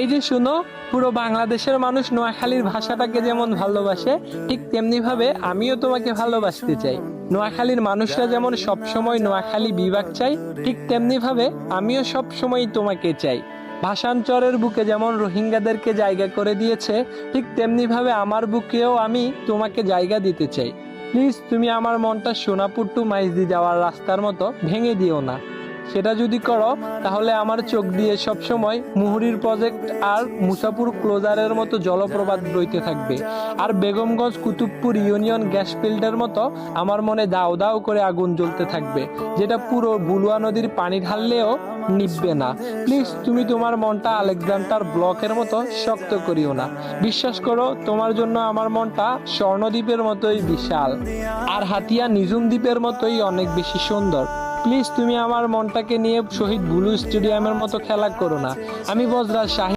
এই যে শুনো, পুরো বাংলাদেশের মানুষ নোয়াখালীর ভাষাটাকে যেমন ভালোবাসে, ঠিক তেমনি ভাবে আমিও তোমাকে ভালোবাসতে চাই। নোয়াখালীর মানুষরা যেমন সবসময় নোয়াখালী বিভাগ চাই, ঠিক তেমনি ভাবে আমিও সবসময় তোমাকে চাই। ভাষান্তরের বুকে যেমন রোহিঙ্গাদেরকে জায়গা করে দিয়েছে, ঠিক তেমনি ভাবে আমার বুকেও আমি তোমাকে জায়গা দিতে চাই। প্লিজ তুমি আমার মনটা সোনাপুর টু মাইজদি যাওয়ার রাস্তার মতো ভেঙে দিও না। সেটা যদি করো তাহলে আমার চোখ দিয়ে সবসময় মুহুরীর প্রজেক্ট আর মুসাপুর ক্লোজারের মতো জলপ্রপাত বইতে থাকবে, আর বেগমগঞ্জ কুতুবপুর ইউনিয়ন গ্যাস ফিল্ডের মতো আমার মনে দাও দাও করে আগুন জ্বলতে থাকবে, যেটা পুরো বুলুয়া নদীর পানি ঢাললেও নিববে না। প্লিজ তুমি তোমার মনটা আলেকজান্ডার ব্লকের মতো শক্ত করিও না। বিশ্বাস করো, তোমার জন্য আমার মনটা স্বর্ণদ্বীপের মতোই বিশাল, আর হাতিয়া নিজুম দ্বীপের মতোই অনেক বেশি সুন্দর। প্লিজ তুমি আমার মনটাকে নিয়ে শহীদ বুলু স্টেডিয়ামের মতো খেলা করো না। আমি বজরা শাহী